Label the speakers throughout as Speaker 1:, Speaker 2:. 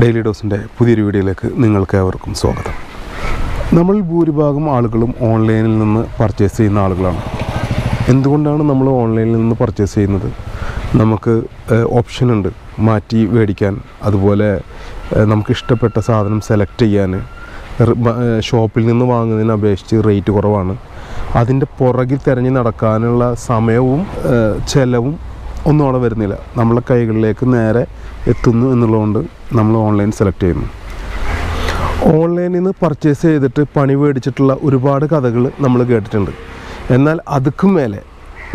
Speaker 1: Daily ഡോസിൻ്റെ പുതിയൊരു വീഡിയോയിലേക്ക് നിങ്ങൾക്ക് ഏവർക്കും സ്വാഗതം. നമ്മൾ ഭൂരിഭാഗം ആളുകളും ഓൺലൈനിൽ നിന്ന് പർച്ചേസ് ചെയ്യുന്ന ആളുകളാണ്. എന്തുകൊണ്ടാണ് നമ്മൾ ഓൺലൈനിൽ നിന്ന് പർച്ചേസ് ചെയ്യുന്നത്? നമുക്ക് ഓപ്ഷനുണ്ട് മാറ്റി മേടിക്കാൻ, അതുപോലെ നമുക്ക് ഇഷ്ടപ്പെട്ട സാധനം സെലക്ട് ചെയ്യാൻ. ഷോപ്പിൽ നിന്ന് വാങ്ങുന്നതിന് അപേക്ഷിച്ച് റേറ്റ് കുറവാണ്. അതിൻ്റെ പുറകിൽ തിരഞ്ഞ് നടക്കാനുള്ള സമയവും ചിലവും ഒന്നും അവിടെ വരുന്നില്ല. നമ്മളെ കൈകളിലേക്ക് നേരെ എത്തുന്നു എന്നുള്ളതുകൊണ്ട് നമ്മൾ ഓൺലൈൻ സെലക്ട് ചെയ്യുന്നു. ഓൺലൈനിൽ നിന്ന് പർച്ചേസ് ചെയ്തിട്ട് പണി മേടിച്ചിട്ടുള്ള ഒരുപാട് കഥകൾ നമ്മൾ കേട്ടിട്ടുണ്ട്. എന്നാൽ അതുക്കും മേലെ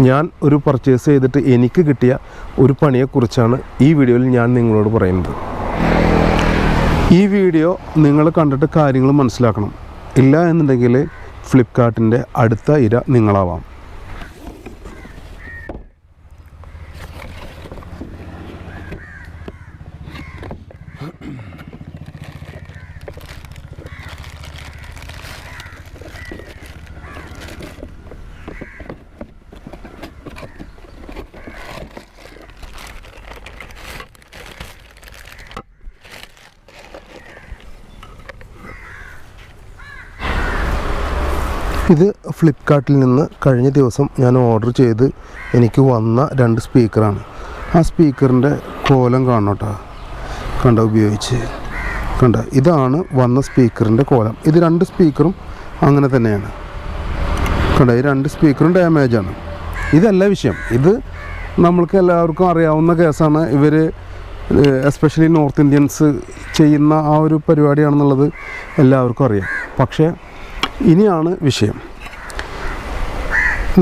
Speaker 1: ഞാൻ ഒരു പർച്ചേസ് ചെയ്തിട്ട് എനിക്ക് കിട്ടിയ ഒരു പണിയെക്കുറിച്ചാണ് ഈ വീഡിയോയിൽ ഞാൻ നിങ്ങളോട് പറയുന്നത്. ഈ വീഡിയോ നിങ്ങൾ കണ്ടിട്ട് കാര്യങ്ങൾ മനസ്സിലാക്കണം. ഇല്ല എന്നുണ്ടെങ്കിൽ ഫ്ലിപ്കാർട്ടിൻ്റെ അടുത്ത ഇര നിങ്ങളാവാം. ഇത് ഫ്ലിപ്കാർട്ടിൽ നിന്ന് കഴിഞ്ഞ ദിവസം ഞാൻ ഓർഡർ ചെയ്ത് എനിക്ക് വന്ന 2 സ്പീക്കറാണ്. ആ സ്പീക്കറിൻ്റെ കോലം കാണോട്ടോ, കണ്ട ഉപയോഗിച്ച് കണ്ട, ഇതാണ് വന്ന സ്പീക്കറിൻ്റെ കോലം. ഇത് 2 സ്പീക്കറും അങ്ങനെ തന്നെയാണ്. കണ്ട, ഈ 2 സ്പീക്കറും ഡാമേജാണ്. ഇതല്ല വിഷയം. ഇത് നമ്മൾക്ക് എല്ലാവർക്കും അറിയാവുന്ന കേസാണ്. ഇവർ എസ്പെഷ്യലി നോർത്ത് ഇന്ത്യൻസ് ചെയ്യുന്ന ആ ഒരു പരിപാടിയാണെന്നുള്ളത് എല്ലാവർക്കും അറിയാം. പക്ഷേ ഇനിയാണ് വിഷയം.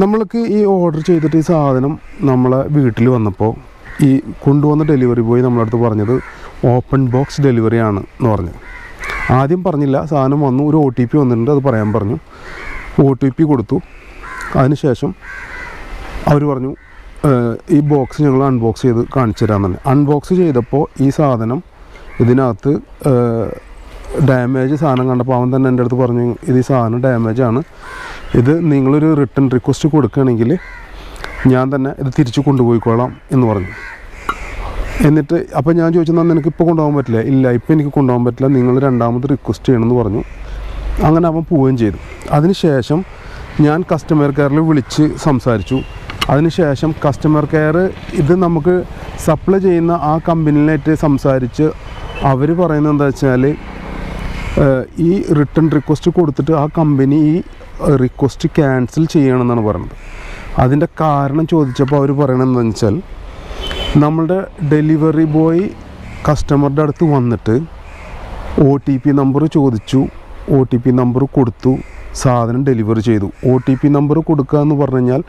Speaker 1: നമ്മൾക്ക് ഈ ഓർഡർ ചെയ്തിട്ട് ഈ സാധനം നമ്മളെ വീട്ടിൽ വന്നപ്പോൾ ഈ കൊണ്ടുവന്ന ഡെലിവറി ബോയ് നമ്മളടുത്ത് പറഞ്ഞത് ഓപ്പൺ ബോക്സ് ഡെലിവറി ആണ് എന്ന് പറഞ്ഞു. ആദ്യം പറഞ്ഞില്ല, സാധനം വന്നു, ഒരു OTP വന്നിട്ടുണ്ട്, അത് പറയാൻ പറഞ്ഞു. OTP കൊടുത്തു. അതിനുശേഷം അവർ പറഞ്ഞു ഈ ബോക്സ് ഞങ്ങൾ അൺബോക്സ് ചെയ്ത് കാണിച്ചു തരാമെന്ന്. അൺബോക്സ് ചെയ്തപ്പോൾ ഈ സാധനം ഇതിനകത്ത് ഡാമേജ് സാധനം കണ്ടപ്പോൾ അവൻ തന്നെ എൻ്റെ അടുത്ത് പറഞ്ഞു, ഇത് ഈ സാധനം ഡാമേജാണ്, ഇത് നിങ്ങളൊരു റിട്ടേൺ റിക്വസ്റ്റ് കൊടുക്കുകയാണെങ്കിൽ ഞാൻ തന്നെ ഇത് തിരിച്ച് കൊണ്ടുപോയിക്കോളാം എന്ന് പറഞ്ഞു. എന്നിട്ട് അപ്പോൾ ഞാൻ ചോദിച്ചെന്നാൽ നിനക്കിപ്പോൾ കൊണ്ടുപോകാൻ പറ്റില്ല. ഇല്ല, ഇപ്പോൾ എനിക്ക് കൊണ്ടുപോകാൻ പറ്റില്ല, നിങ്ങൾ രണ്ടാമത് റിക്വസ്റ്റ് ചെയ്യണമെന്ന് പറഞ്ഞു. അങ്ങനെ അവൻ പോവുകയും ചെയ്തു. അതിനുശേഷം ഞാൻ കസ്റ്റമർ കെയറിൽ വിളിച്ച് സംസാരിച്ചു. അതിനുശേഷം കസ്റ്റമർ കെയർ ഇത് നമുക്ക് സപ്ലൈ ചെയ്യുന്ന ആ കമ്പനിയിലായിട്ട് സംസാരിച്ച് അവർ പറയുന്നത് എന്താ വെച്ചാൽ, ഈ റിട്ടേൺ റിക്വസ്റ്റ് കൊടുത്തിട്ട് ആ കമ്പനി ഈ റിക്വസ്റ്റ് ക്യാൻസൽ ചെയ്യണമെന്നാണ് പറയുന്നത്. അതിൻ്റെ കാരണം ചോദിച്ചപ്പോൾ അവർ പറയണത് എന്താണെന്ന് വെച്ചാൽ, നമ്മളുടെ ഡെലിവറി ബോയ് കസ്റ്റമറുടെ അടുത്ത് വന്നിട്ട് OTP നമ്പർ ചോദിച്ചു, OTP നമ്പർ കൊടുത്തു, സാധനം ഡെലിവറി ചെയ്തു. OTP നമ്പർ കൊടുക്കുക എന്ന് പറഞ്ഞു കഴിഞ്ഞാൽ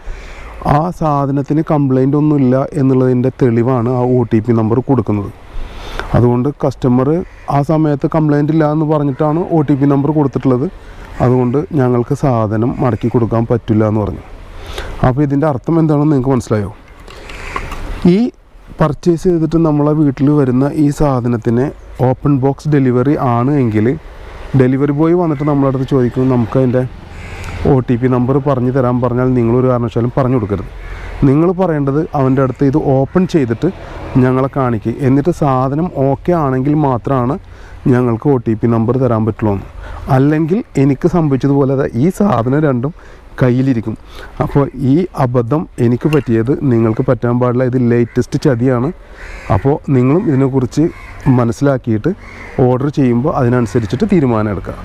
Speaker 1: ആ സാധനത്തിന് കംപ്ലൈൻ്റ് ഒന്നുമില്ല എന്നുള്ളതിൻ്റെ തെളിവാണ് ആ OTP നമ്പർ കൊടുക്കുന്നത്. അതുകൊണ്ട് കസ്റ്റമർ ആ സമയത്ത് കംപ്ലൈൻ്റ് ഇല്ല എന്ന് പറഞ്ഞിട്ടാണ് OTP നമ്പർ കൊടുത്തിട്ടുള്ളത്. അതുകൊണ്ട് ഞങ്ങൾക്ക് സാധനം മടക്കി കൊടുക്കാൻ പറ്റില്ല എന്ന് പറഞ്ഞു. അപ്പോൾ ഇതിൻ്റെ അർത്ഥം എന്താണെന്ന് നിങ്ങൾക്ക് മനസ്സിലായോ? ഈ പർച്ചേസ് ചെയ്തിട്ട് നമ്മളെ വീട്ടിൽ വരുന്ന ഈ സാധനത്തിന് ഓപ്പൺ ബോക്സ് ഡെലിവറി ആണ് എങ്കിൽ ഡെലിവറി ബോയ് വന്നിട്ട് നമ്മളെ അടുത്ത് ചോദിക്കും, നമുക്കതിൻ്റെ OTP നമ്പർ പറഞ്ഞു തരാൻ പറഞ്ഞാൽ നിങ്ങളൊരു കാരണവശാലും പറഞ്ഞു കൊടുക്കരുത്. നിങ്ങൾ പറയേണ്ടത് അവൻ്റെ അടുത്ത് ഇത് ഓപ്പൺ ചെയ്തിട്ട് ഞങ്ങളെ കാണിക്കുക, എന്നിട്ട് സാധനം ഓക്കെ ആണെങ്കിൽ മാത്രമാണ് ഞങ്ങൾക്ക് OTP നമ്പർ തരാൻ പറ്റുള്ളൂ എന്ന്. അല്ലെങ്കിൽ എനിക്ക് സംഭവിച്ചതുപോലെ ഈ സാധനം രണ്ടും കയ്യിലിരിക്കും. അപ്പോൾ ഈ അബദ്ധം എനിക്ക് പറ്റിയത് നിങ്ങൾക്ക് പറ്റാൻ പാടില്ല. ഇത് ലേറ്റസ്റ്റ് ചതിയാണ്. അപ്പോൾ നിങ്ങളും ഇതിനെക്കുറിച്ച് മനസ്സിലാക്കിയിട്ട് ഓർഡർ ചെയ്യുമ്പോൾ അതിനനുസരിച്ചിട്ട് തീരുമാനം എടുക്കുക.